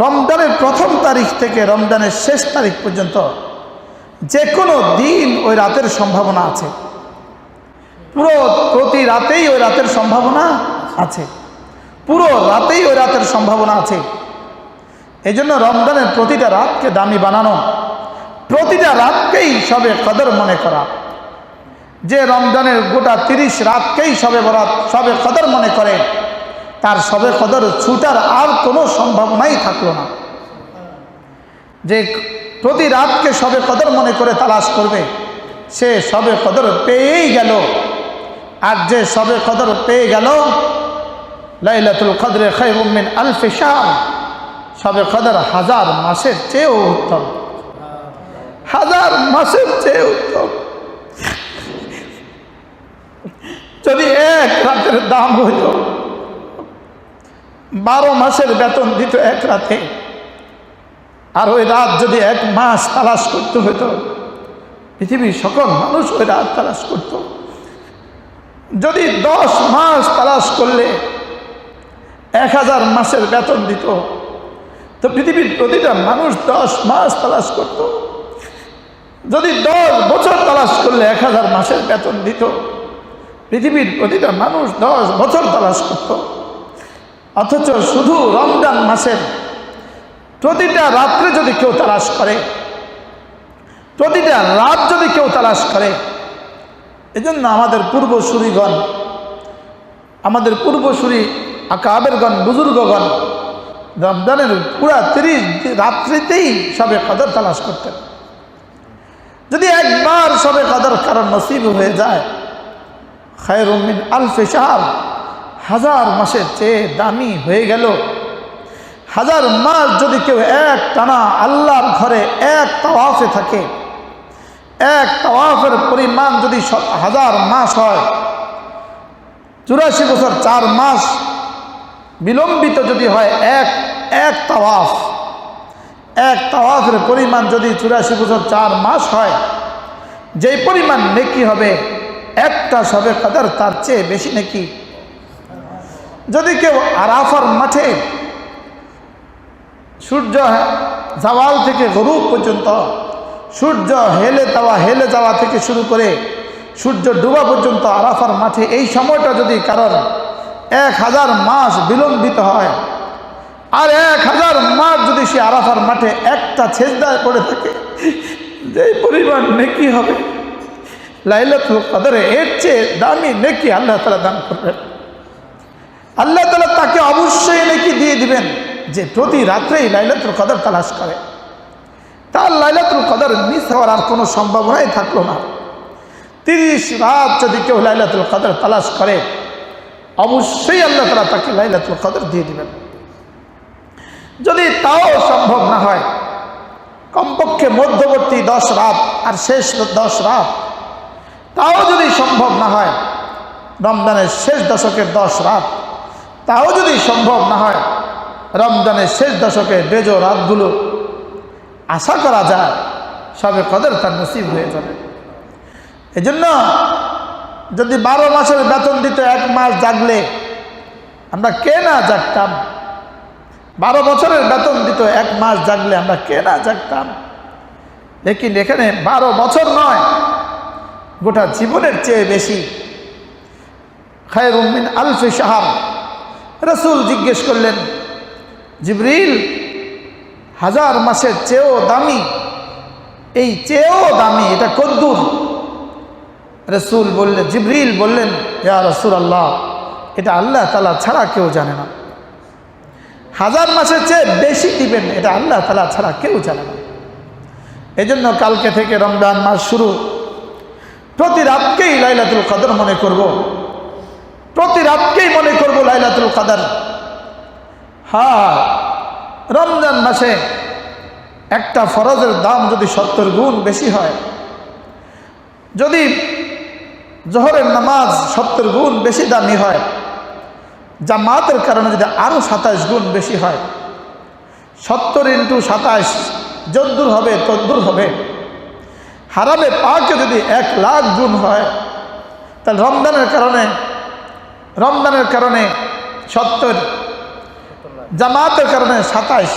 রমজানের প্রথম তারিখ থেকে রমজানের শেষ তারিখ পর্যন্ত যে কোনো দিন ওই রাতের সম্ভাবনা আছে, প্রতি রাতেই ওই রাতের সম্ভাবনা আছে, পুরো রাতেই ওই রাতের সম্ভাবনা আছে। এই জন্য রমজানের প্রতিটা রাতকে দামি বানানো, প্রতিটা রাতকেই সবে কদর মনে করা। যে রমজানের গোটা 30 রাতকেই সবে বরাত, সবে কদর মনে করে, তার সবে কদর ছুটার আর কোনো সম্ভাবনাই থাকলো না। যে প্রতি রাতকে সবে কদর মনে করে তালাশ করবে, সে সবে কদর পেয়েই গেল। আর যে সবে কদর পেয়ে গেল, লাইলাতুল কদরে খায়রুম মিন আলফি শাহর, সবে কদর 1000 মাসের চেয়েও উত্তম, 1000 মাসের চেয়ে উত্তম। যদি এক রাতের দাম হইত 12 মাসের বেতন দিত এক রাতে, আর ওই রাত যদি 1 মাস তালাশ করতে হইতো, পৃথিবীর সকল মানুষ ওই রাত তালাশ করত। যদি 10 মাস তালাশ করলে 1000 মাসের বেতন দিত, তো পৃথিবীর প্রতিটা মানুষ 10 মাস তালাশ করত। যদি 10 বছর তালাশ করলে 1000 মাসের বেতন দিত, পৃথিবীর প্রতিটা মানুষ 10 বছর তালাশ করত। অথচ শুধু রমজান মাসের প্রতিটা রাত্রে যদি কেউ তালাশ করে, প্রতিটা রাত যদি কেউ তালাশ করে, এজন্য আমাদের পূর্বসূরিগণ, আমাদের পূর্বসূরি আকাবেরগণ, বুজুর্গগণ রমজানের পুরা 30 রাত্রিতেই সবে কদর তালাশ করতেন। যদি একবার সবে কদর কারণ নসিব হয়ে যায়, খায়রুম মিন আলফি শাহর, 1000 মাসের চেয়ে দামি হয়ে গেল। 1000 মাস যদি কেউ এক টানা আল্লাহর ঘরে এক তাওয়াফে থাকে, এক তাওয়াফের পরিমাণ যদি 1000 মাস হয়, 84 বছর 4 মাস বিলম্বিত যদি হয় এক তাওয়াফ, এক তাওয়াফের পরিমাণ যদি 84 বছর 4 মাস হয়, যেই পরিমাণ নেকি হবে একটা সবে কদর তার চেয়ে বেশি নেকি। যদি কেউ আরাফার মাঠে সূর্য জাওয়াল থেকে গরুব পর্যন্ত, সূর্য হেলে যাওয়া থেকে শুরু করে সূর্য ডুবা পর্যন্ত আরাফার মাঠে, এই সময়টা যদি কারণ 1000 মাস বিলম্বিত হয়, আর 1000 মাস যদি সে আরাফার মাঠে একটা সেজদায় পড়ে থাকে, যেই পরিমাণ নেকি হবে, লাইলাতুল কদরে এর চেয়ে দামি নেকি আল্লাহ তাআলা দান করবেন। আল্লাহ তাআলা তাকে অবশ্যই নেকি দিয়ে দিবেন যে প্রতি রাত্রেই লাইলাতুল কদর তালাশ করে। তার লাইলাতুল কদর মিস হওয়ার আর কোনো সম্ভাবনাই থাকলো না। 30 রাত যদি কেউ লাইলাতুল কদর তালাশ করে, অবশ্যই আল্লাহ তাআলা তাকে লাইলাতুল কদর দিয়ে দিবেন। যদি তাও সম্ভব না হয়, কমপক্ষে মধ্যবর্তী 10 রাত আর শেষ 10 রাত, তাও যদি সম্ভব না হয়, রমজানের শেষ দশকের 10 রাত, তাও যদি সম্ভব না হয়, রমজানের শেষ দশকের বেজোড় রাতগুলো আশা করা যায় সবে কদর তার নসিব হয়ে যাবে। এজন্য যদি 12 মাসের বেতন দিত 1 মাস জাগলে, আমরা কে না জাগতাম? 12 বছরের বেতন দিত 1 মাস জাগলে, আমরা কে না জাগতাম? লেকিন এখানে 12 বছর নয়, গোটা জীবনের চেয়ে বেশি। খায়রুম মিন আলফি শাহর। রাসূল জিজ্ঞেস করলেন, জিবরিল 1000 মাসের চেয়েও দামি, এই চেয়েও দামি এটা কদ্দুর? রাসূল বললেন, জিবরিল বললেন, ইয়া রাসূলুল্লাহ, এটা আল্লাহ তাআলা ছাড়া কেউ জানে না। 1000 মাসের চেয়ে বেশি দিবেন, এটা আল্লাহ তাআলা ছাড়া কেউ জানে না। এজন্য কালকে থেকে রমজান মাস শুরু, প্রতি রাতকেই লাইলাতুল কদর মনে করব, প্রতি রাতকেই মনে করব লাইলাতুল কদর। হ্যাঁ, রমজান মাসে একটা ফরজের দাম যদি 70 গুণ বেশি হয়, যদি জোহরের নামাজ 70 গুণ বেশি দামি হয়, জামাতের কারণে যদি আরও 27 গুণ বেশি হয়, 70 × 27 যদ্দূর হবে তদ্দূর হবে। হারামে পাকে যদি 1,00,000 গুণ হয়, তাহলে রমজানের কারণে 70, জামাতের কারণে 27,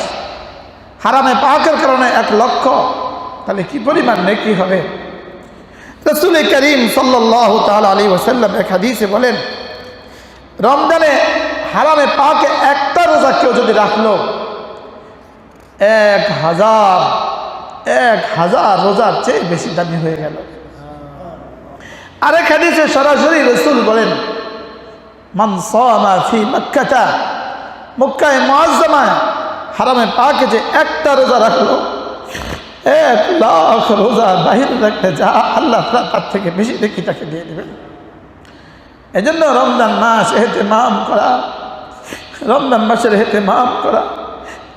হারামে পাকের কারণে 1 লক্ষ, তাহলে কি পরিমাণ নেকি হবে। রাসূল করিম সাল্লাল্লাহু তাআলা আলাইহি ওয়াসাল্লাম এক হাদিসে বলেন, রমজানে হারামে পাকে একটা রোজা কেউ যদি রাখলো 1000 রোজার চেয়ে বেশি দামি হয়ে গেল। আরেক হাদিসে সরাসরি রাসূল বলেন, মান সামা ফি মক্কাতা, মক্কায়ে মুআজ্জামায় হারামে পাকে যে একটা রোজা রাখলো 1 লাখ রোজা বাহিরে রাখলে যা আল্লাহ তার থেকে বেশি দেখি তাকে দিয়ে দেবেন। এজন্য রমজান মাস ইহতিমাম করা, রমজান মাসের ইহতিমাম করা,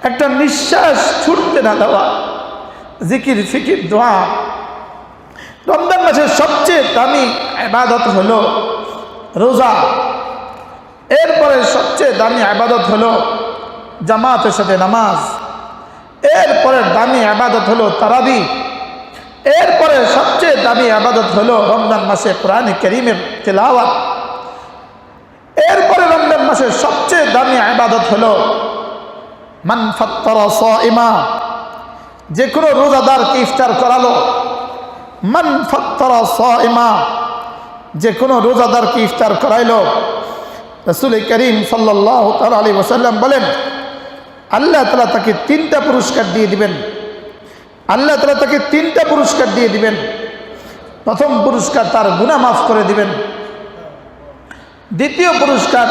একটা নিঃশ্বাস ছুটতে না দেওয়া, জিকির ফিকির দোয়া। রমজান মাসের সবচেয়ে দামি ইবাদত হলো রোজা, এরপরে সবচেয়ে দামি ইবাদত হলো জামাতের সাথে নামাজ, এরপরে দামি ইবাদত হলো তারাবি, এরপরে সবচেয়ে দামি ইবাদত হলো রমজান মাসে কোরআন কারীমের তিলাওয়াত, এরপরে রমজান মাসের সবচেয়ে দামি ইবাদত হলো মান ফাত্তারা সাইমা, যে কোনো রোজাদারকে ইফতার করালো। মান ফাত্তারা সাইমা, যে কোনো রোজাদারকে ইফতার করাইলো। রাসূল করিম সাল্লাল্লাহু তাআলা আলাইহি ওয়াসাল্লাম বলেন, আল্লাহ তাআলা তাকে 3টা পুরস্কার দিয়ে দিবেন। আল্লাহ তাআলা তাকে 3টা পুরস্কার দিয়ে দিবেন। প্রথম পুরস্কার তার গুনাহ মাফ করে দিবেন। দ্বিতীয় পুরস্কার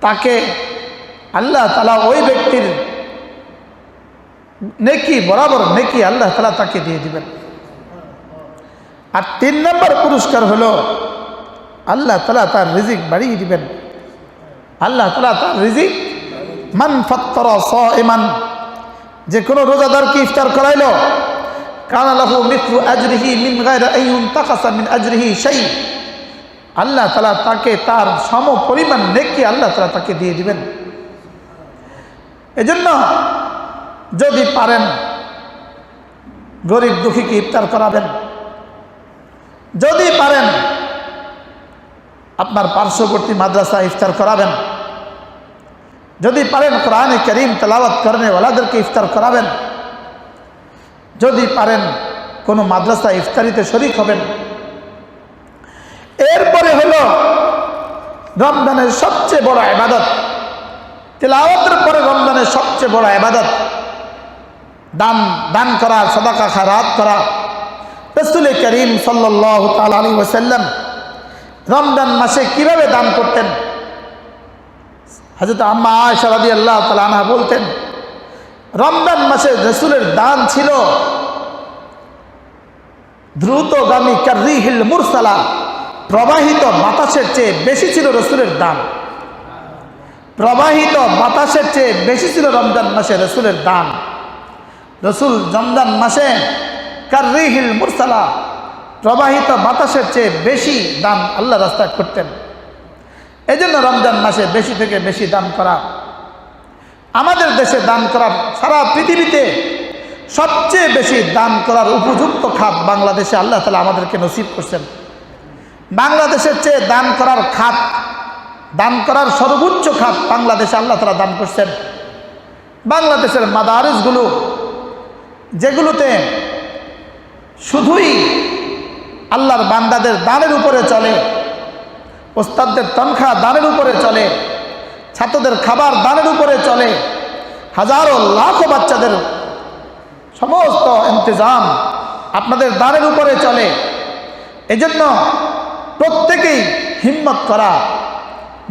তাকে আল্লাহ তাআলা ওই ব্যক্তির নেকি বরাবর নেকি আল্লাহ তাআলা তাকে দিয়ে দিবেন। আর 3 নম্বর পুরস্কার হলো আল্লাহ তাআলা তার রিজিক বাড়িয়ে দিবেন। আল্লাহ তাআলা তার রিজিক, মান ফাত্তারা সাইমান, যে কোনো রোজাদারকে ইফতার করাইলো, কানা লাহু মিথলু আজরিহি মিন গায়রি আন ইউনতাকাসা মিন আজরিহি শাই, আল্লাহ তাআলা তাকে তার সম পরিমাণ নেকি আল্লাহ তাআলা তাকে দিয়ে দিবেন। এজন্য যদি পারেন গরিব দুঃখীকে ইফতার করাবেন, যদি পারেন আপনার পার্শ্ববর্তী মাদ্রাসা ইফতার করাবেন, যদি পারেন কোরআন কারীম তেলাওয়াত করনে ওয়ালাদেরকে ইফতার করাবেন, যদি পারেন কোনো মাদ্রাসা ইফতারিতে শরীক হবেন। এরপরে হলো রমজানের সবচেয়ে বড় ইবাদত, তেলাওয়াতের পরে রমজানের সবচেয়ে বড় ইবাদত দান করা, সাদাকা খায়রাত করা। রাসূল করিম সাল্লাল্লাহু তাআলা আলাইহি ওয়াসাল্লাম রমজান মাসে কিভাবে দান করতেন? হযরত আম্মা আয়েশা রাদিয়াল্লাহু তাআলা আনহা বলতেন, রমজান মাসে রাসূলের দান ছিল দ্রুতগামী কাররিহিল মুরসালা, প্রবাহিত বাতাসের চেয়ে বেশি ছিল রাসূলের দান। প্রবাহিত বাতাসের চেয়ে বেশি ছিল রমজান মাসে রাসূলের দান। রাসূল রমজান মাসে কাররিহিল মুরসালা, প্রবাহিত বাতাসের চেয়ে বেশি দান আল্লাহ রাস্তায় করতেন। এই জন্য রমজান মাসে বেশি থেকে বেশি দান করা, আমাদের দেশে দান করার, সারা পৃথিবীতে সবচেয়ে বেশি দান করার উপযুক্ত খাত বাংলাদেশে আল্লাহ তাআলা আমাদেরকে নসিব করছেন। বাংলাদেশের চেয়ে দান করার খাত, দান করার সর্বোচ্চ খাত বাংলাদেশে আল্লাহ তাআলা দান করছেন। বাংলাদেশের মাদারিসগুলো, যেগুলোতে শুধুই আল্লাহর বান্দাদের দানের উপরে চলে, ওস্তাদদের তনখা দানের উপরে চলে, ছাত্রদের খাবার দানের উপরে চলে, হাজারো লাখো বাচ্চাদের সমস্ত ইন্তজাম আপনাদের দানের উপরে চলে। এজন্য প্রত্যেকেই হিম্মত করা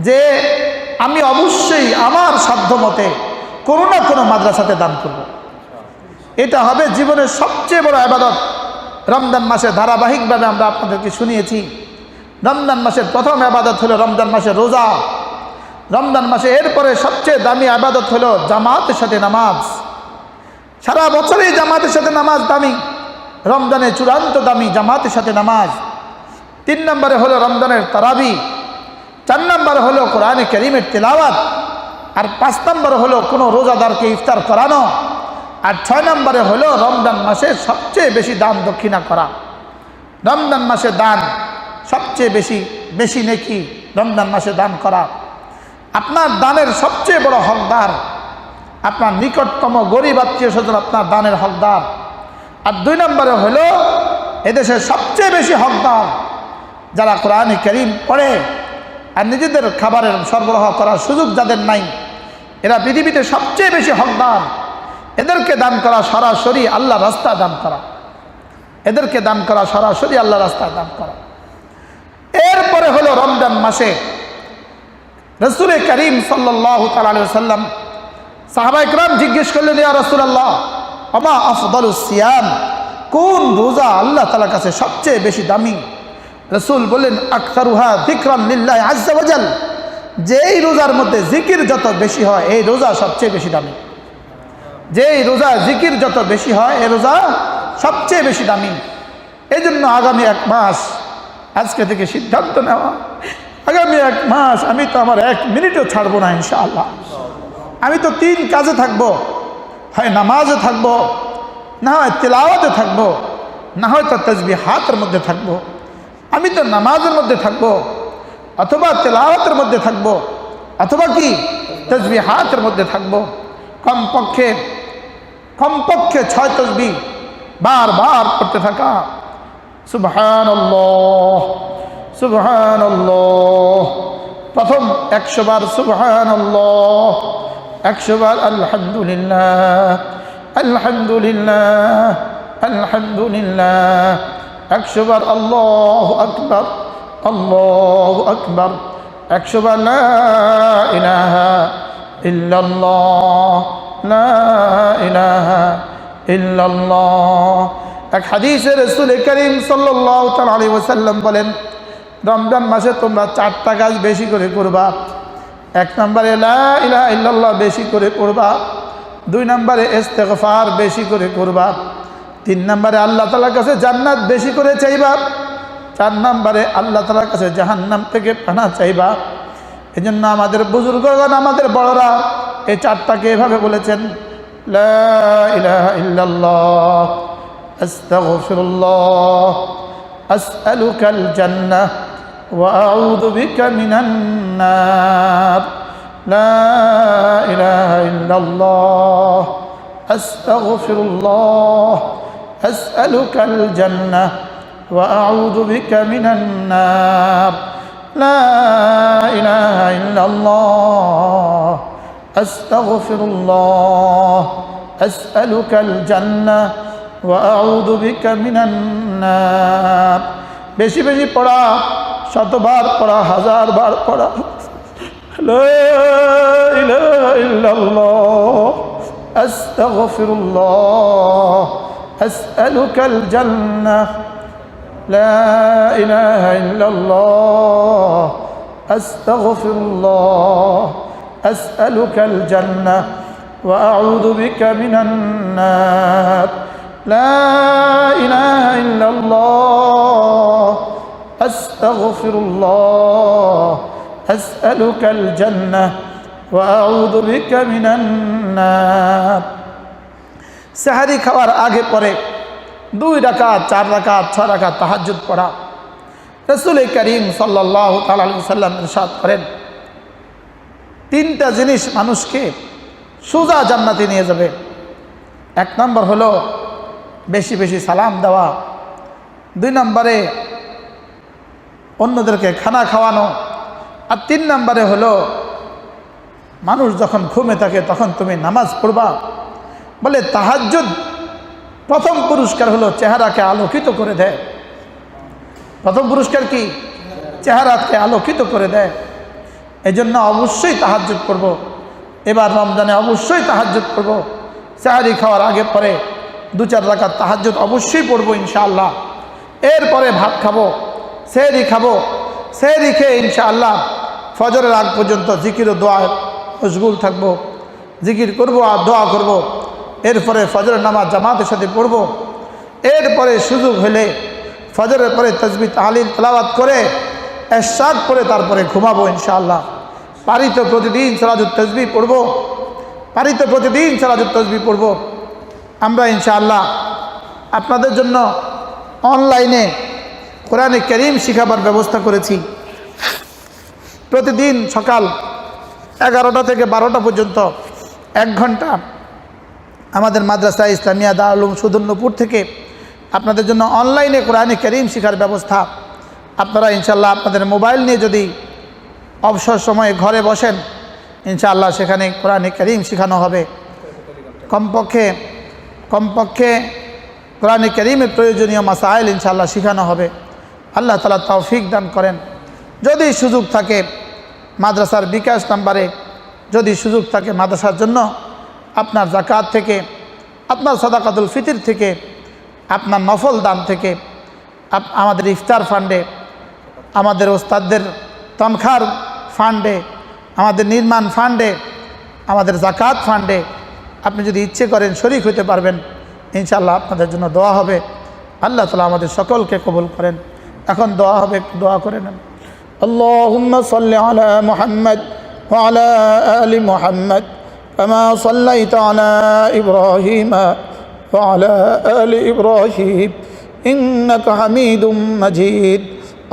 যে আমি অবশ্যই আমার সাধ্য মতে কোনো না কোনো মাদ্রাসাতে দান করব। এটা হবে জীবনের সবচেয়ে বড় ইবাদত। রমজান মাসে ধারাবাহিকভাবে আমরা আপনাদেরকে শুনিয়েছি, রমজান মাসের প্রথম ইবাদত হলো রমজান মাসে রোজা। রমজান মাসে এরপরে সবচেয়ে দামি ইবাদত হলো জামাতের সাথে নামাজ। সারা বছরই জামাতের সাথে নামাজ দামি, রমজানে চূড়ান্ত দামি জামাতের সাথে নামাজ। 3 নম্বরে হলো রমজানের তারাবি, 4 নম্বরে হলো কোরআনে কারীমের তিলাওয়াত, আর 5 নম্বরে হলো কোনো রোজাদারকে ইফতার করানো, আর 6 নম্বরে হলো রমজান মাসে সবচেয়ে বেশি দান দক্ষিণা করা। রমজান মাসে দান সবচেয়ে বেশি নেকি রমজান মাসে দান করা। আপনার দানের সবচেয়ে বড় হকদার আপনার নিকটতম গরিব আত্মীয় স্বজন আপনার দানের হকদার। আর 2 নম্বরে হলো এদেশের সবচেয়ে বেশি হকদার যারা কোরআন কারীম পড়ে আর নিজেদের খাবারের সরবরাহ করার সুযোগ যাদের নাই, এরা পৃথিবীতে সবচেয়ে বেশি হকদার। এদেরকে দান করা সরাসরি আল্লাহ রাস্তা দান করা, এদেরকে দান করা সরাসরি আল্লাহ রাস্তায় দান করা। এরপরে হলো রমজান মাসে রাসূল করিম সাল্লাল্লাহু তাআলা আলাইহি ওয়াসাল্লাম, সাহাবায়ে কেরাম জিজ্ঞেস করলেন, ইয়া রাসূলুল্লাহ আমা আফদালুস সিয়াম, কোন রোজা আল্লাহ তাআলার কাছে সবচেয়ে বেশি দামি? রাসূল বললেন, আকসারুহা যিকরান লিল্লাহি আযজা ওয়া জাল, যেই রোজার মধ্যে জিকির যত বেশি হয় এই রোজা সবচেয়ে বেশি দামি। যেই রোজা জিকির যত বেশি হয় এই রোজা সবচেয়ে বেশি দামি। এই জন্য আগামী 1 মাস আজকে থেকে সিদ্ধান্ত নেওয়া, আগামী 1 মাস আমি তো আমার 1 মিনিটও ছাড়বো না ইনশাআল্লাহ। আমি তো 3 কাজে থাকবো, হয় নামাজে থাকবো, না হয় তিলাওয়াতে থাকবো, না হয় তো তাসবিহাতের মধ্যে থাকবো। আমি তো নামাজের মধ্যে থাকবো, অথবা তিলাওয়াতের মধ্যে থাকবো, অথবা কি তাসবিহাতের মধ্যে থাকবো। কমপক্ষে 6 তাসবিহ বারবার করতে থাকা। সুবহানাল্লাহ সুবহানাল্লাহ, প্রথম 100 বার সুবহানাল্লাহ, 100 বার আলহামদুলিল্লাহ আলহামদুলিল্লাহ আলহামদুলিল্লাহ, 100 বার আল্লাহু আকবার আল্লাহু আকবার, 100 বার লা ইলাহা ইল্লাল্লাহ লা ইলাহা ইল্লাল্লাহ। এক হাদিসে রাসূল করিম সাল্লাল্লাহু তাআলা আলাইহি ওয়াসাল্লাম বলেন, রমজান মাসে তোমরা 4টা কাজ বেশি করে করবা। 1 নম্বরে লা ইলাহা ইল্লাল্লাহ বেশি করে করবা, 2 নম্বরে ইস্তেগফার বেশি করে করবা, 3 নম্বরে আল্লাহ তাআলার কাছে জান্নাত বেশি করে চাইবা, 4 নম্বরে আল্লাহ তাআলার কাছে জাহান্নাম থেকে পানাহ চাইবা। এজন্য আমাদের বুজুর্গগণ, আমাদের বড়রা এই 4টাকে এভাবে বলেছেন, লা ইলাহা ইল্লাল্লাহ আস্তাগফিরুল্লাহ আসআলুকাল জান্নাহ ওয়া আউযু বিকা মিনান নার, লা ইলাহা ইল্লাল্লাহ আস্তাগফিরুল্লাহ আসআলুকাল জান্নাহ ওয়া আউযু বিকা মিনান নার, লা ইলাহা ইল্লাল্লাহ আস্তাগফিরুল্লাহ আসআলুকাল জান্নাহ ওয়া আউযু বিকা মিনান নার। বেশি বেশি পড়া, 100 বার পড়া, 1000 বার পড়া। লা ইলাহা ইল্লাল্লাহ আস্তাগফিরুল্লাহ আসআলুকাল জান্নাহ, লা ইলাহা ইল্লাল্লাহ আস্তাগফিরুল্লাহ আসআলুকাল জান্নাহ ওয়া আউযু বিকা মিনান নার, লা ইলাহা ইল্লাল্লাহ আস্তাগফিরুল্লাহ আসআলুকাল জান্নাহ ওয়া আউযু বিকা মিনান নার। সেহরি খাওয়ার আগে পরে 2 রাকাত, 4 রাকাত, 6 রাকাত তাহাজ্জুদ পড়া। রাসূল করিম সাল্লাল্লাহু তাআলা আলাইহি ওয়াসাল্লাম ইরশাদ করেন, 3টা জিনিস মানুষকে সোজা জান্নাতে নিয়ে যাবে। 1 নম্বর হলো বেশি বেশি সালাম দেওয়া, 2 নম্বরে অন্যদেরকে খানা খাওয়ানো, আর 3 নম্বরে হলো মানুষ যখন ঘুমে থাকে তখন তুমি নামাজ পড়বা। বলে তাহাজ্জুদ প্রথম পুরস্কার হলো চেহারাকে আলোকিত করে দেয়। প্রথম পুরস্কার কি? চেহারাকে আলোকিত করে দেয়। এই জন্য অবশ্যই তাহাজ্জুদ করব। এবার রমজানে অবশ্যই তাহাজ্জুদ করব। সেহরি খাওয়ার আগে পরে 2-4 রাকাত তাহাজ্জুদ অবশ্যই পড়বো ইনশাআল্লাহ। এরপরে ভাত খাবো, সেহরি খাবো, সেহরি খেয়ে ইনশাআল্লাহ ফজরের আগ পর্যন্ত জিকির ও দোয়া মশগুল থাকবো। জিকির করব আর দোয়া করব। এরপরে ফজরের নামাজ জামাতের সাথে পড়ব। এরপরে সুযোগ হলে ফজরের পরে তাসবিহ তাহলিল তেলাওয়াত করে এরশাদ পড়ে তারপরে ঘুমাবো ইনশাআল্লাহ। পারি তো প্রতিদিন সালাতুত তাসবিহ পড়ব, পারি তো প্রতিদিন সালাতুত তাসবিহ পড়ব। আমরা ইনশাআল্লাহ আপনাদের জন্য অনলাইনে কোরআনে কারীম শিখাবার ব্যবস্থা করেছি। প্রতিদিন সকাল 11টা থেকে 12টা পর্যন্ত 1 ঘন্টা আমাদের মাদ্রাসা ইসলামিয়া দারুল উলুম সুদর্ণপুর থেকে আপনাদের জন্য অনলাইনে কোরআনে কারীম শেখার ব্যবস্থা। আপনারা ইনশাআল্লাহ আপনাদের মোবাইল নিয়ে যদি অবসর সময়ে ঘরে বসেন, ইনশাআল্লাহ সেখানে কোরআনে কারীম শেখানো হবে। কমপক্ষে কোরআনে কারীমের প্রয়োজনীয় মাসাইল ইনশাআল্লাহ শেখানো হবে। আল্লাহ তাআলা তৌফিক দান করেন। যদি সুযোগ থাকে মাদ্রাসার বিকাশ নাম্বারে যদি সুযোগ থাকে মাদ্রাসার জন্য আপনার যাকাত থেকে, আপনার সাদাকাতুল ফিতর থেকে, আপনার নফল দান থেকে, আমাদের ইফতার ফান্ডে, আমাদের ওস্তাদদের তনখার ফান্ডে, আমাদের নির্মাণ ফান্ডে, আমাদের যাকাত ফান্ডে আপনি যদি ইচ্ছে করেন শরীক হতে পারবেন। ইনশাআল্লাহ আপনাদের জন্য দোয়া হবে। আল্লাহ তাআলা আমাদের সকলকে কবুল করেন। এখন দোয়া হবে, দোয়া করে নেন। আল্লাহুম্মা সাল্লি আলা মুহাম্মদ ওয়া আলা আলি মুহাম্মদ কামা সাল্লাইতা আলা ইব্রাহিম ওয়া আলা আলি ইব্রাহিম ইন্নাকা হামিদুম মাজিদ।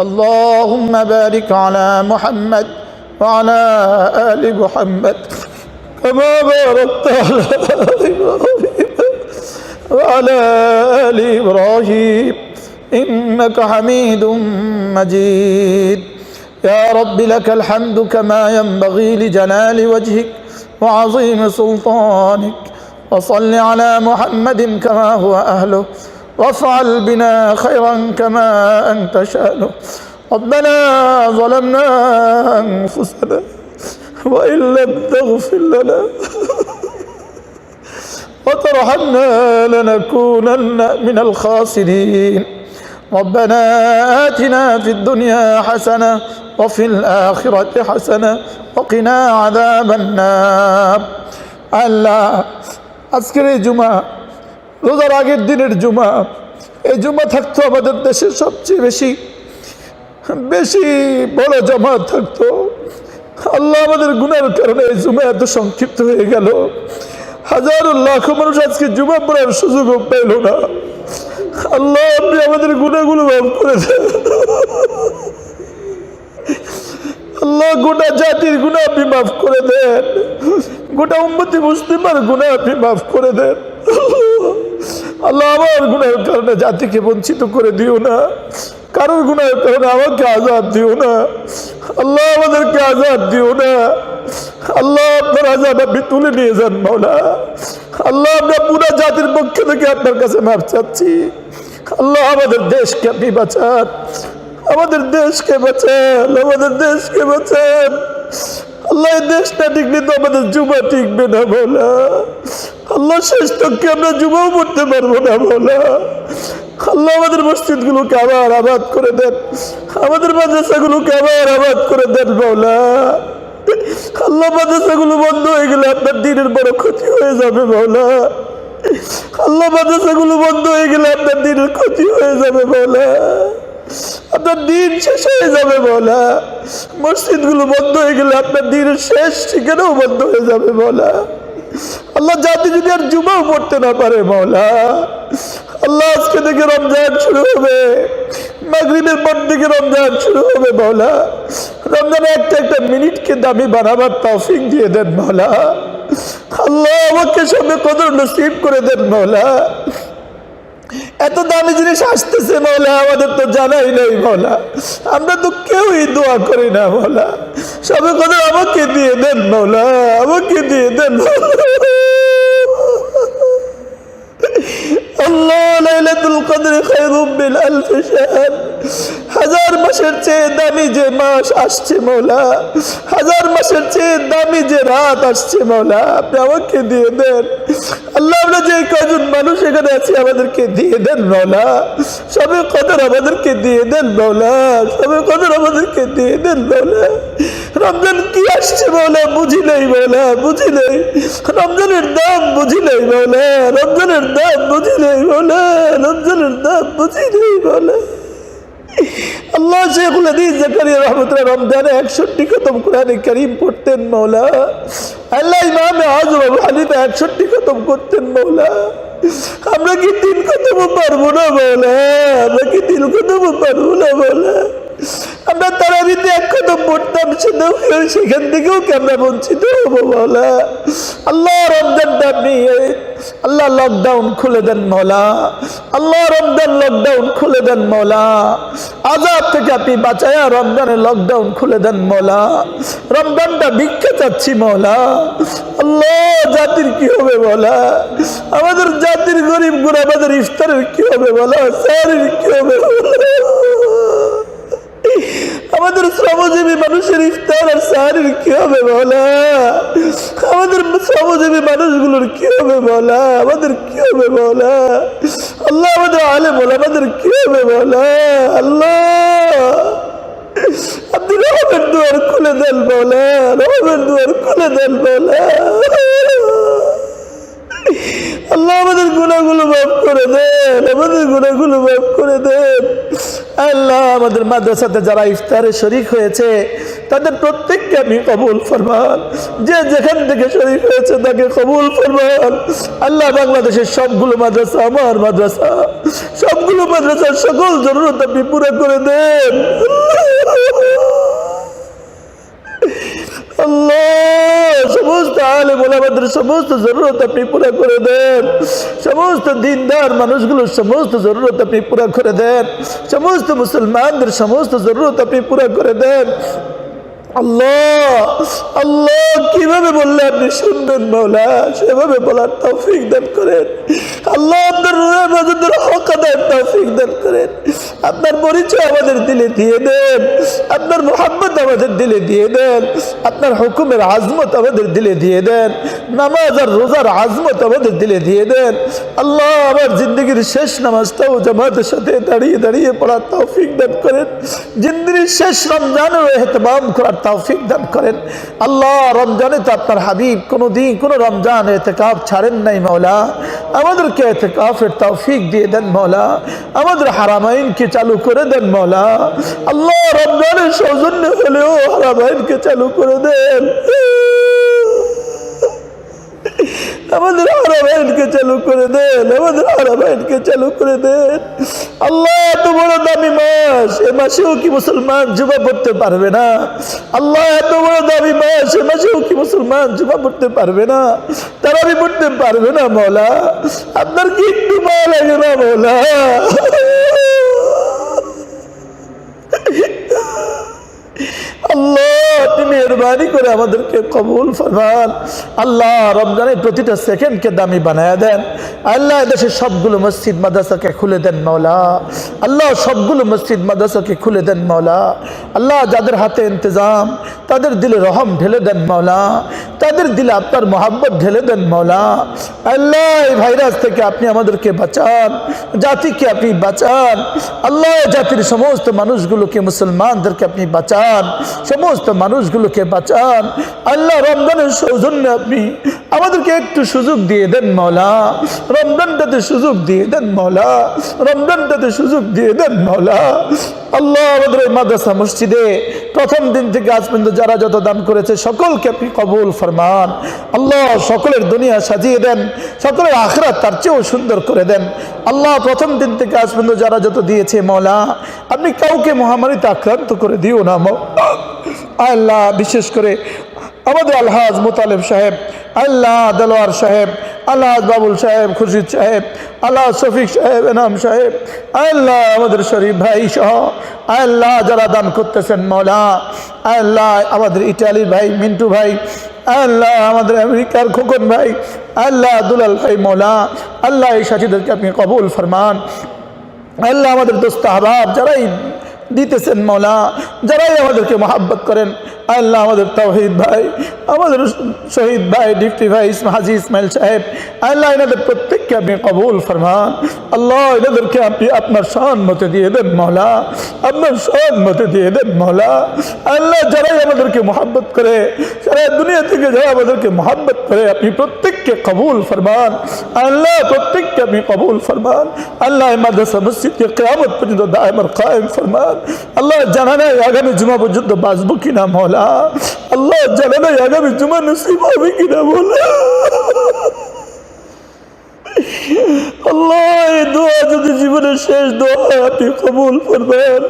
আল্লাহুম্মা বারিক আলা মুহাম্মদ ওয়া আলা আলি মুহাম্মদ কামা বারাকতা আলা ইব্রাহিম ওয়া আলা আলি ইব্রাহিম إنك حميد مجيد. يا رب لك الحمد كما ينبغي لجلال وجهك وعظيم سلطانك. وصل على محمد كما هو أهله وافعل بنا خيرا كما أنت شأنه. ربنا ظلمنا أنفسنا وإن لم تغفر لنا وترحمنا لنكونن من الخاسرين. ربنا آتنا في الدنيا حسنة وفي الآخرة حسنة وقنا عذاب النار. আল্লাহ আজকের এই জুমা, রোজার আগের দিনের জুমা, এই জুমা থাকতো আমাদের দেশের সবচেয়ে বেশি বড় জামাত থাকতো। আল্লাহ আমাদের গুনার কারণে এই জুমা এত সংক্ষিপ্ত হয়ে গেল। হাজারো লাখো মানুষ আজকে জুমা পড়ার সুযোগও পেল না। আল্লাহ আপনি আমাদের গুনাহগুলো মাফ করে দেন। আল্লাহ গোটা জাতির গুনাহ আপনি মাফ করে দেন। গোটা উম্মতি মুসলিমের গুনাহ আপনি মাফ করে দেন। আল্লাহ আমার গুনাহের কারণে জাতিকে বঞ্চিত করে দিও না। কারোর গুনাহের কারণে আমাকে আযাব দিও না। আল্লাহ আমাদেরকে আযাব দিও না। আল্লাহ আপনার আযাব আপনি তুলে নিয়ে যান মাওলা। আল্লাহ আমরা পুরো জাতির পক্ষ থেকে আপনার কাছে মাফ চাচ্ছি। আল্লাহ আমাদের দেশকে আপনি বাঁচান, আমাদের দেশকে বাঁচান, আমাদের দেশকে বাঁচান। আল্লাহ এই দেশটা টিকলে তো আমাদের জুমা টিকবে না মাওলা। আল্লাহ শেষ তককে আমরা জুমাও পড়তে পারবো না মাওলা। আল্লাহ আমাদের মসজিদগুলোকে আবার আবাদ করে দেন, আমাদের মাদ্রাসাগুলোকে আবার আবাদ করে দেন মাওলা। আল্লাহ মাদ্রাসাগুলো বন্ধ হয়ে গেলে আপনার দ্বীনের বড় ক্ষতি হয়ে যাবে মাওলা। আল্লাহ মাদ্রাসাগুলো বন্ধ হয়ে গেলে আপনার দ্বীনের ক্ষতি হয়ে যাবে মাওলা। আপনার দ্বীন শেষ হয়ে যাবে মাওলা। মসজিদগুলো বন্ধ হয়ে গেলে আপনার দ্বীনের শেষ ঠিকানাও বন্ধ হয়ে যাবে মাওলা। আল্লাহ জাতি যদি আর জুমাও পড়তে না পারে মাওলা। আল্লাহ আজকে থেকে রমজান শুরু হবে, মাগরিবের পর থেকে রমজান শুরু হবে মাওলা। রমজানে একটা মিনিটকে দামি বানাবার তৌফিক দিয়ে দেন মাওলা। আল্লাহ আমাকে সবে কদর নসিব করে দেন মাওলা। এত দামি জিনিস আসতেছে মাওলা, আমাদের তো জানাই নেই মাওলা। আমরা তো কেউই দোয়া করি না মাওলা। সবে কদর আমাকে দিয়ে দেন মাওলা, আমাকে দিয়ে দেন আল্লাহ। লাইলাতুল কদর খায়রুম মিন আলফি শাহর। হাজার মাসের চেয়ে দামি যে মাস আসছে মাওলা, হাজার মাসের চেয়ে দামি যে রাত আসছে মাওলা, আপনি আমাকে দিয়ে দেন আল্লাহ। আমরা যে কয়জন মানুষ এখানে আছি আমাদেরকে দিয়ে দেন মাওলা। সবে কদর আমাদেরকে দিয়ে দেন মাওলা, সবে কদর আমাদেরকে দিয়ে দেন মাওলা। রমজান কি আসছে মাওলা বুঝি নেই মাওলা, বুঝি নেই। রমজানের দাম বুঝি নেই মাওলা, রমজানের দাম বুঝি নেই মাওলা, রমজানের দাম বুঝি নেই মাওলা। আল্লাহ শেখুল হাদিস জাকারিয়া রাহমাতুল্লাহ রমজানে 61 খতম কোরআনে কারীম পড়তেন মাওলা। আল্লাহ ইমাম আযম আবু হানিফা 61 খতম করতেন মাওলা। আমরা কি 3 খতম পারবো না মাওলা? আমরা কি 3 খতম পারবো না মাওলা? আমরা তারাবিতে 1 খতম পড়তাম, সেখান থেকেও কি আমরা বঞ্চিত হবো মাওলা? আল্লাহ রমজানটা আপনি আল্লাহ লকডাউন খুলে দেন মওলা, আল্লাহ রমজান লকডাউন খুলে দেন মওলা, আযাব থেকে আপনি বাঁচায়া রমজানের লকডাউন খুলে দেন মওলা। রমজানটা ভিক্ষা চাচ্ছি মওলা। আল্লাহ জাতির কি হবে বলা, আমাদের জাতির গরিব গুরাবাদের ইফতারের কি হবে বলা, সাহরির কি হবে বলা, আমাদের শ্রমজীবী মানুষের ইফতার আর সাহরির কি হবে বলা, আমাদের শ্রমজীবী মানুষগুলোর কি হবে বলা, আমাদের কি হবে বলা, আল্লাহ আমাদের আলেম ওলামাদের কি হবে বলা। আল্লাহ আপনি রহমের দুয়ার খুলে দেন বলা, রহমের দুয়ার খুলে দেন বলা। আল্লাহ আমাদের গুনাহগুলো মাফ করে দেন, আমাদের গুনাহগুলো মাফ করে দেন। আল্লাহ আমাদের মাদ্রাসাতে যারা ইফতারে শরীক হয়েছে তাদের প্রত্যেককে আপনি কবুল ফরমান, যে যেখান থেকে শরীক হয়েছে তাকে কবুল ফরমান। আল্লাহ বাংলাদেশের সবগুলো মাদ্রাসা আমার মাদ্রাসা, সবগুলো মাদ্রাসার সকল জরুরত আপনি পুরো করে দেন। আল্লাহ সমস্ত আলেম ওলামাদের সমস্ত জরুরত আপনি পুরা করে দেন, সমস্ত দিনদার মানুষগুলোর সমস্ত জরুরত আপনি পুরা করে দেন, সমস্ত মুসলমানদের সমস্ত জরুরত আপনি পুরা করে দেন। আল্লাহ আল্লাহ কিভাবে বললে আপনি শুনবেন মওলা, সেভাবে বলার তৌফিক দান করেন। আল্লাহ আপনার রুহের মাঝের হক আদায়ের তৌফিক দান করেন। আপনার পরিচয় আমাদের দিলে দিয়ে দেন, আপনার মুহাব্বত আমাদের দিলে দিয়ে দেন, আপনার হুকুমের আজমত আমাদের দিলে দিয়ে দেন, নামাজ আর রোজার আজমত আমাদের দিলে দিয়ে দেন। আল্লাহ আমার জিন্দগির শেষ নামাজটাও জামাতের সাথে দাঁড়িয়ে দাঁড়িয়ে পড়ার তৌফিক দান করেন। জিন্দগির শেষ রমজানের ইহতিমাম করার তৌফিক দান করেন। আল্লাহ রমজানে তো আপনার হাবিব কোনোদিন কোনো রমজান ইতিকাফ ছাড়েন নাই মওলা, আমাদেরকে ইতিকাফের তৌফিক দিয়ে দেন মওলা, আমাদের হারামাইনকে চালু করে দেন মওলা। আল্লাহ রমজানের সৌজন্য হলেও হারামাইনকে চালু করে দেন, আমাদের হারামাইনকে চালু করে দেন, আমাদের হারামাইনকে চালু করে দেন। আল্লাহ এত বড় দামি মাস, এ মাসেও কি মুসলমান জুমা পড়তে পারবে না? আল্লাহ এত বড় দামি মাস, এ মাসেও কি মুসলমান জুমা পড়তে পারবে না, তারাবি পড়তে পারবে না মওলা? আপনার কি একটু মায়া লাগে না মওলা? আল্লাহ আপনি মেহরবানি করে আমাদেরকে কবুল ফরমান। আল্লাহ রমজানের প্রতিটা সেকেন্ডকে দামি বানায়া দেন। আল্লাহ দেশের সবগুলো মসজিদ মাদ্রাসাকে খুলে দেন মওলা। আল্লাহ সবগুলো মসজিদ মাদ্রাসাকে খুলে দেন মওলা। আল্লাহ যাদের হাতে ইন্তজাম তাদের দিলে রহম ঢেলে দেন মওলা, তাদের দিলে আপনার মোহাব্বত ঢেলে দেন মওলা। আল্লাহ এই ভাইরাস থেকে আপনি আমাদেরকে বাঁচান, জাতিকে আপনি বাঁচান। আল্লাহ জাতির সমস্ত মানুষগুলোকে, মুসলমানদেরকে আপনি বাঁচান, সমস্ত মানুষগুলোকে বাঁচান। আল্লাহ রমজানের সৌজন্যে আপনি আমাদেরকে একটু সুযোগ দিয়ে দেন মওলা, রমজানটাতে সুযোগ দিয়ে দেন মওলা, রমজানটাতে সুযোগ দিয়ে দেন মওলা। আল্লাহ আমাদের এই মাদ্রাসা মসজিদে প্রথম দিন থেকে আজ পর্যন্ত যারা যত দান করেছে সকলকে আপনি কবুল ফরমান। আল্লাহ সকলের দুনিয়া সাজিয়ে দেন, সকলের আখিরাত তার চেয়েও সুন্দর করে দেন। আল্লাহ প্রথম দিন থেকে আজ পর্যন্ত যারা যত দিয়েছে মওলা, আপনি কাউকে মহামারীতে আক্রান্ত করে দিও না মওলা। আল্লাহ বিশেষ করে আমাদের আলহাজ মুতালেব সাহেব, আল্লাহ দেলোয়ার সাহেব, আল্লাহ বাবুল সাহেব, খুরশিদ সাহেব, আল্লাহ শফিক সাহেব, এনাম সাহেব, আল্লাহ আমাদের শরীফ ভাই সহ আল্লাহ যারা দান করতেছেন মওলা, আল্লাহ আমাদের ইটালির ভাই মিন্টু ভাই, আল্লাহ আমাদের আমেরিকার খোকন ভাই, আল্লাহ দুলাল ভাই মওলা, আল্লাহ এই সাথীদেরকে আপনি কবুল ফরমান। আল্লাহ আমাদের দোস্ত আহবাব যারাই দিতেছেন মওলা, যারাই আমাদেরকে মহাব্বত করেন, আল্লাহ আমাদের তাওহীদ ভাই, আমাদের শহীদ ভাই, ডিপটি ভাই হাজী ইসমাইল সাহেব, আল্লাহ এনাদের প্রত্যেককে আপনি কবুল ফরমান। আল্লাহ এনাদেরকে আপনি আপনার শান মতে দিয়ে দেন মওলা, আপনার শান মতে দিয়ে দেন মওলা। আল্লাহ যারাই আমাদেরকে মহাব্বত করে, সারা দুনিয়া থেকে যারা আমাদেরকে মহাব্বত করে, আপনি প্রত্যেককে কবুল ফরমান। আল্লাহ প্রত্যেককে আপনি কবুল ফরমান। আল্লাহ মাদ্রাসা মসজিদকে কিয়ামত পর্যন্ত দায়েম আর কায়েম ফরমান। আল্লাহ জানা নাই আগামী জুমা পর্যন্ত বাঁচবো কিনা মওলা, আল্লাহ জানা নাই আগামী জুমা নসিব হবে কিনা মওলা। আল্লাহ এই দোয়া যদি জীবনের শেষ দোয়া আপনি কবুল করবেন।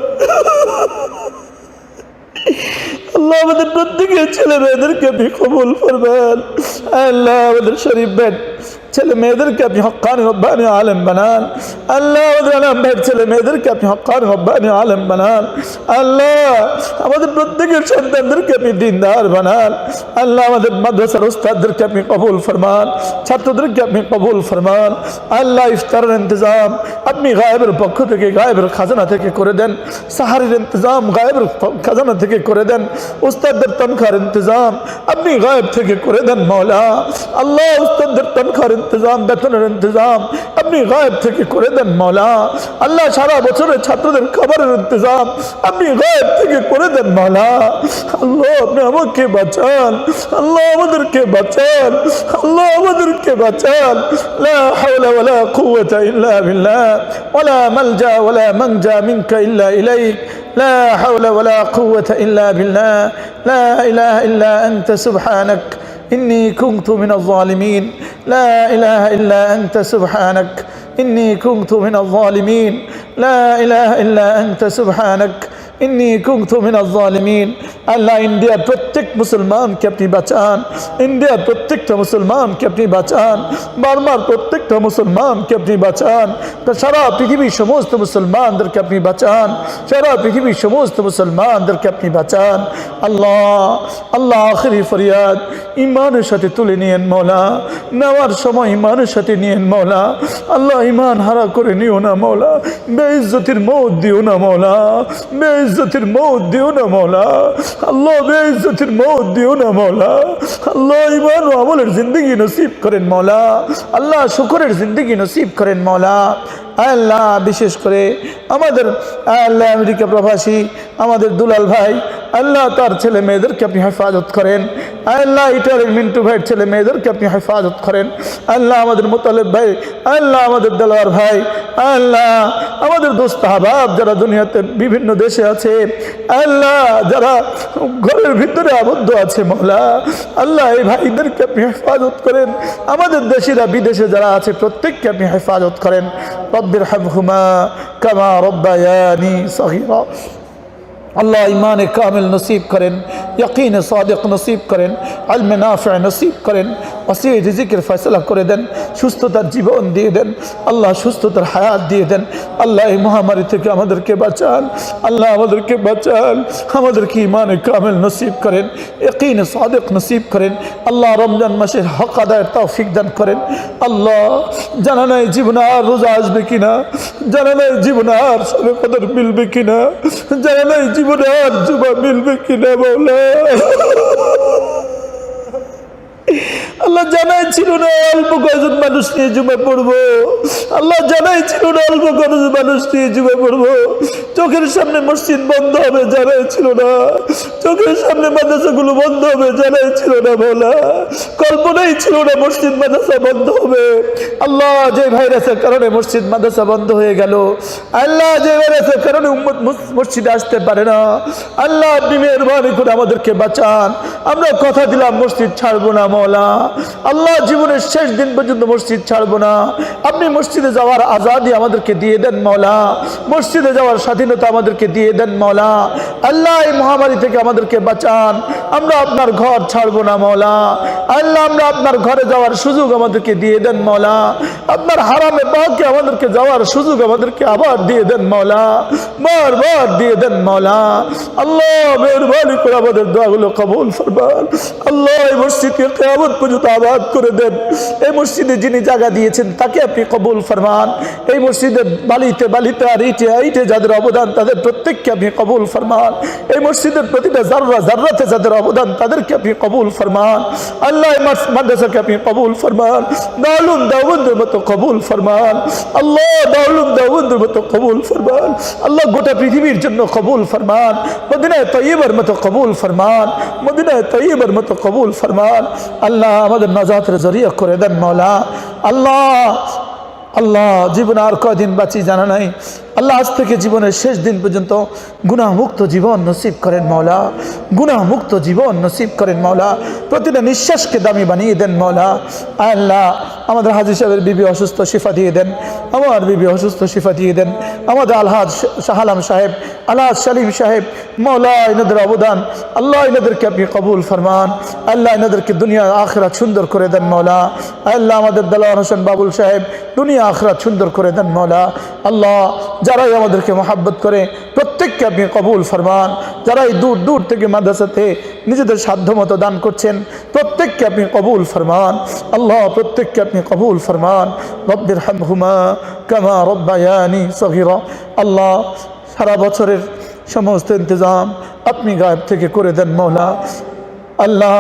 আল্লাহ আমাদের প্রত্যেকের ছেলে মেয়েদেরকে আপনি কবুল ফরমান। আল্লাহ আমাদের শরীফ ভাই ছেলে মেয়েদেরকে আপনি হক্কানি রব্বানি আলেম বানান। আল্লাহ আমাদের আলম ভাইয়ের ছেলে মেয়েদেরকে আপনি হক্কানি রব্বানি আলেম বানান। আল্লাহ আমাদের প্রত্যেকের সন্তানদেরকে আপনি দিনদার বানান। আল্লাহ আমাদের মাদ্রাসার উস্তাদদেরকে আপনি কবুল ফরমান, ছাত্রদেরকে আপনি কবুল ফরমান। আল্লাহ ইফতারের ইন্তজাম আপনি গায়েবের পক্ষ থেকে, গায়েবের খাজানা থেকে করে দেন। সাহারির ইন্তজাম গায়েবের খাজানা থেকে করে দেন। উস্তাদদের তনখার ইন্তজাম আপনি গায়েব থেকে করে দেন মওলা। আল্লাহ উস্তাদদের তনখার ইন্তজাম, বেতনের ইন্তজাম আপনি গায়েব থেকে করে দেন মওলা। আল্লাহ সারা বছরের ছাত্রদের খাবারের ইন্তজাম আপনি গায়েব থেকে করে দেন মওলা। আল্লাহ আপনি আমাকে বাঁচান, আল্লাহ আমাদেরকে বাঁচান, আল্লাহ আমাদেরকে বাঁচান। লা হাওলা ওয়ালা কুওয়াতা ইল্লা বিল্লাহ ওয়ালা মালজা ওয়ালা মানজা মিনকা ইল্লা ইলাইক। لا حول ولا قوة إلا بالله لا إله إلا أنت سبحانك إني كنت من الظالمين لا إله إلا أنت سبحانك إني كنت من الظالمين لا إله إلا أنت سبحانك إني كنت من الظالمين আল্লাহ ইন্ডিয়ার প্রত্যেক মুসলমানকে আপনি বাঁচান, ইন্ডিয়ার প্রত্যেকটা মুসলমানকে আপনি বাঁচান, বার্মার প্রত্যেকটা মুসলমানকে আপনি বাঁচান, সারা পৃথিবীর সমস্ত মুসলমানদেরকে আপনি বাঁচান, সারা পৃথিবীর সমস্ত মুসলমানদেরকে আপনি বাঁচান। আল্লাহ আল্লাহ আখিরি ফরিয়াদ ইমানের সাথে তুলে নিয়েন মওলা, নেওয়ার সময় ইমানের সাথে নিয়েন মওলা। আল্লাহ ইমান হারা করে নিও না মওলা, বেইজ্জতির মওত দিও না মওলা, বেইজ্জতির মওত দিও না মওলা। আল্লাহ বেইজ্জতির মওত দিও না মওলা। আল্লাহ ঈমান ও আমলের জিন্দেগি নসিব করেন মওলা। আল্লাহ শুকরের জিন্দেগি নসিব করেন মওলা। আল্লাহ বিশেষ করে আমাদের আল্লাহ আমেরিকা প্রবাসী আমাদের দুলাল ভাই, আল্লাহ তার ছেলে মেয়েদেরকে আপনি হেফাজত করেন। আল্লাহ ইটারের মিন্টু ভাইয়ের ছেলে মেয়েদেরকে আপনি হেফাজত করেন। আল্লাহ আমাদের মোতালেব ভাই, আল্লাহ আমাদের দেলোয়ার ভাই, আল্লাহ আমাদের দোস্ত আহবাব যারা দুনিয়াতে বিভিন্ন দেশে আছে, আল্লাহ যারা ঘরের ভিতরে আবদ্ধ আছে মওলা, আল্লাহ এই ভাইদেরকে আপনি হেফাজত করেন। আমাদের দেশিরা বিদেশে যারা আছে প্রত্যেককে আপনি হেফাজত করেন। রব্বির হামহুমা কামা রব্বায়ানি সগীরা। আল্লাহ ইমানে কামিল নসিব করেন, ইয়াকিনে সাদিক নসিব করেন, ইলমে নাফি নসিব করেন, ওয়াসি রিজিকের ফয়সালা করে দেন, সুস্থতার জীবন দিয়ে দেন আল্লাহ, সুস্থতার হায়াত দিয়ে দেন আল্লাহ। এই মহামারী থেকে আমাদেরকে বাঁচান আল্লাহ, আমাদেরকে বাঁচান, আমাদেরকে ইমানে কামিল নসিব করেন, ইয়াকিনে সাদিক নসিব করেন আল্লাহ। রমজান মাসের হক আদায়ের তৌফিক দান করেন আল্লাহ। জানা নাই জীবনে আর রোজা আসবে কিনা, জানা নাই জীবনে আর সবে কদর মিলবে কিনা, জানা নাই জীবনে আর জুমা মিলবে কিনা মওলা। আল্লাহ জানাই ছিল না অল্প কয়েকজন মানুষ নিয়ে জুমা পড়বো, আল্লাহ জানাই ছিল না অল্প কয়েকজন মানুষ নিয়ে জুমা পড়বো। চোখের সামনে মসজিদ বন্ধ হবে জানাই ছিল না, চোখের সামনে মাদ্রাসাগুলো বন্ধ হবে জানাই ছিল না মওলা। কল্পনাই ছিল না মসজিদ মাদ্রাসা বন্ধ হবে। আল্লাহ যে ভাইরাসের কারণে মসজিদ মাদ্রাসা বন্ধ হয়ে গেল, আল্লাহ যে ভাইরাসের কারণে উম্মত মসজিদে আসতে পারে না, আল্লাহ আপনি মেহেরবানি করে আমাদেরকে বাঁচান। আমরা কথা দিলাম মসজিদ ছাড়বো না মওলা, আল্লাহ জীবনের শেষ দিন পর্যন্ত মসজিদ ছাড়বো না। আপনি মসজিদে যাওয়ার আজাদি আমাদেরকে দিয়ে দেন মওলা, মসজিদে যাওয়ার স্বাধীনতা আমাদেরকে দিয়ে দেন মওলা। আল্লাহ এই মহামারী থেকে আমাদেরকে বাঁচান। আমরা আপনার ঘর ছাড়বো না মওলা, আল্লাহ আমরা আপনার ঘরে যাওয়ার সুযোগ আমাদেরকে দিয়ে দেন মওলা। আপনার হারামে পাকে আমাদেরকে যাওয়ার সুযোগ আমাদেরকে আবার দিয়ে দেন মওলা, বারবার দিয়ে দেন মওলা। আল্লাহ মেহেরবানি করে আমাদের দোয়াগুলো কবুল ফরমান আল্লাহ। এই মসজিদকে কিয়ামত পর্যন্ত আবাদ করে দেন। এই মসজিদে যিনি জায়গা দিয়েছেন তাকে আপনি কবুল ফরমান। এই মসজিদের বালিতে বালিতে আর ইটে ইটে যাদের অবদান তাদের প্রত্যেককে আপনি কবুল ফরমান। এই মসজিদের প্রতিটা জাররা জাররাতে যাদের অবদান তাদেরকে আপনি কবুল ফরমান আল্লাহ। এই মাদ্রাসাকে আপনি কবুল ফরমান, দারুল দেওবন্দের মতো কবুল ফরমান আল্লাহ, দারুল দেওবন্দের মতো কবুল ফরমান আল্লাহ। গোটা পৃথিবীর জন্য কবুল ফরমান, মদিনায়ে তয়্যিবার মতো কবুল ফরমান, মদিনায়ে তয়্যিবার মতো কবুল ফরমান আল্লাহ। আমাদের নাজাতের জরিয়া করে দেন মওলা আল্লাহ। আল্লাহ জীবনে আর কয়দিন বাঁচি জানা নাই আল্লাহ, আজ থেকে জীবনের শেষ দিন পর্যন্ত গুনাহমুক্ত জীবন নসিব করেন মওলা, গুনাহমুক্ত জীবন নসিব করেন মওলা। প্রতিটা নিঃশ্বাসকে দামি বানিয়ে দেন মওলা। আল্লাহ আমাদের হাজী সাহেবের বিবি অসুস্থ, শিফা দিয়ে দেন। আমার বিবি অসুস্থ, শিফা দিয়ে দেন। আমাদের আলহাজ শাহ আলম সাহেব আলাস সালিম সাহেব, মৌলা এনাদের অবদান আল্লাহ এনাদেরকে আপনি কবুল ফরমান। আল্লাহ এনাদেরকে দুনিয়া আখিরাত সুন্দর করে দেন মৌলা। আল্লাহ আমাদের দেলোয়ার হোসেন বাবুল সাহেব দুনিয়া আখিরাত সুন্দর করে দেন মৌলা। আল্লাহ যারাই আমাদেরকে মহাব্বত করে প্রত্যেককে আপনি কবুল ফরমান। যারাই দূর দূর থেকে মাদ্রাসাতে নিজেদের সাধ্য মতো দান করছেন প্রত্যেককে আপনি কবুল ফরমান। আল্লাহ প্রত্যেককে আপনি কবুল ফরমান। রব্বির হামহুমা কামা রব্বায়ানি সগীরা। আল্লাহ সারা বছরের সমস্ত ইন্তজাম আপনি গায়েব থেকে করে দেন মৌলা। আল্লাহ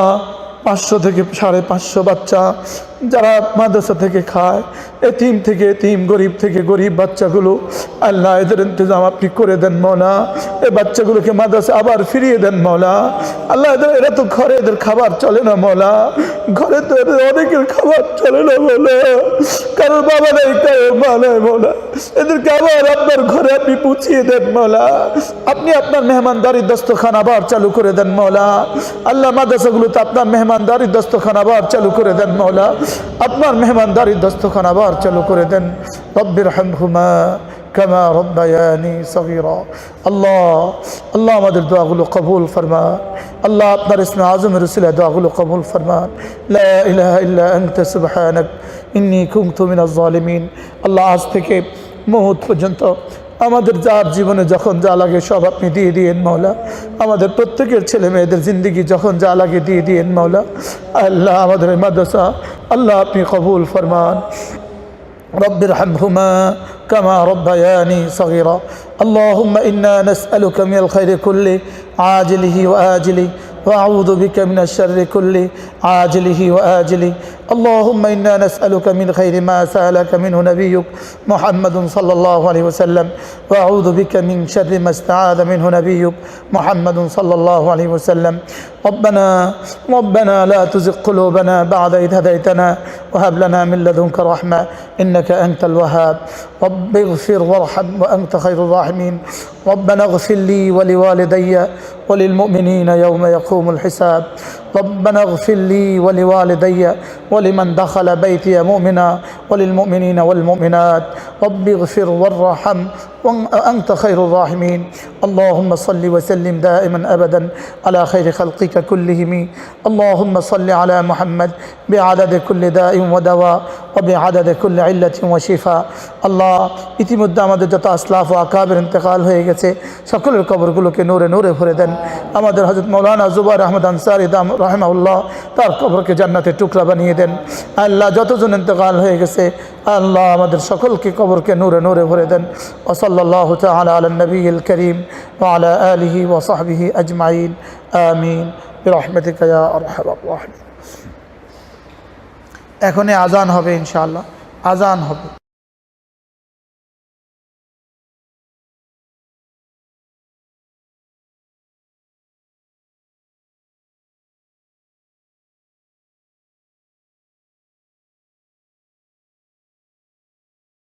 500 থেকে 550 বাচ্চা যারা মাদ্রাসা থেকে খায়, এতিম থেকে এতিম, গরিব থেকে গরিব বাচ্চাগুলো, আল্লাহ এদের ইন্তজাম আপনি করে দেন মৌলা। এই বাচ্চাগুলোকে মাদ্রাসা আবার ফিরিয়ে দেন মৌলা। আল্লাহ এরা তো ঘরে এদের খাবার চলে না মৌলা, ঘরে তো এদের অনেকের খাবার চলে না মৌলা, কারোর বাবা নেই কারোর মা নেই মৌলা। এদেরকে আবার আপনার ঘরে আপনি পৌঁছিয়ে দেন মৌলা। আপনি আপনার মেহমানদারি দস্তখান আবার চালু করে দেন মৌলা। আল্লাহ মাদ্রাসাগুলোতে আপনার মেহমানদারি দস্তখান আবার চালু করে দেন মৌলা। আপনার মেহমানদারি দস্তখান আবার চালু করে দেন। রব্বির হামহুমা কামা রব্বায়ানি সগীরা। আল্লাহ আল্লাহ আমাদের দোয়াগুলো কবুল ফরমান। আল্লাহ আপনার ইসমে আজমের উসিলায় দোয়াগুলো কবুল ফরমান। লা ইলাহা ইল্লা আনতা সুবহানাক ইন্নী কুনতু মিনাজ জালিমিন। আল্লাহ আজ থেকে মুহূর্ত পর্যন্ত আমাদের যার জীবনে যখন যা লাগে সব আপনি দিয়ে দিয়েন মৌলা। আমাদের প্রত্যেকের ছেলে মেয়েদের জিন্দিগি যখন যা লাগে দিয়ে দিয়েন মৌলা। আল্লাহ আমাদের মাদ্রাসা আল্লাহ আপনি কবুল ফরমান। রব্বির হামহুমা কামা রব্বায়ানি সগীরা। اللهم إنا نسألك من الخير كله عاجله وآجله وأعوذ بك من الشر كله عاجله وآجله. اللهم إنا نسألك من خير ما سألك منه نبيك محمد صلى الله عليه وسلم وأعوذ بك من شر ما استعاذ منه نبيك محمد صلى الله عليه وسلم. ربنا لا تزغ قلوبنا بعد إذ هديتنا وهب لنا من لدنك رحمة إنك أنت الوهاب. رب اغفر وارحم وأنت خير الراحمين. ربنا اغفر لي ولوالدي وللمؤمنين يوم يقوم الحساب. ربنا اغفر لي ولوالدي ولمن دخل بيتي مؤمنا وللمؤمنين والمؤمنات. رب اغفر وارحم وأنت خير الراحمين. اللهم صل وسلم دائما أبدا على خير خلقك كلهم. اللهم صل على محمد بعدد كل داء ودواء وبعدد كل علة وشفاء. الله ইতিমধ্যে আমাদের যত আসলাফ ও আকাবের ইন্তেকাল হয়ে গেছে সকলের কবরগুলোকে নূরে নূরে ভরে দেন। আমাদের হযরত মাওলানা জুবাইর আহমদ আনসারী রাহিমাহুল্লাহ তার কবরকে জান্নাতের টুকরা বানিয়ে দেন। আল্লাহ যতজন ইন্তেকাল হয়ে গেছে আল্লাহ আমাদের সকলকে কবরকে নূরে নূরে ভরে দেন। ওয়া সাল্লাল্লাহু তাআলা আলা নবিয়িল কারীম ওয়া আলা আলিহি ওয়া সাহবিহি আজমাইন। আমিন বিরহমাতিকা ইয়া আরহামার রাহিমিন। এখনই আজান হবে ইনশাআল্লাহ, আজান হবে।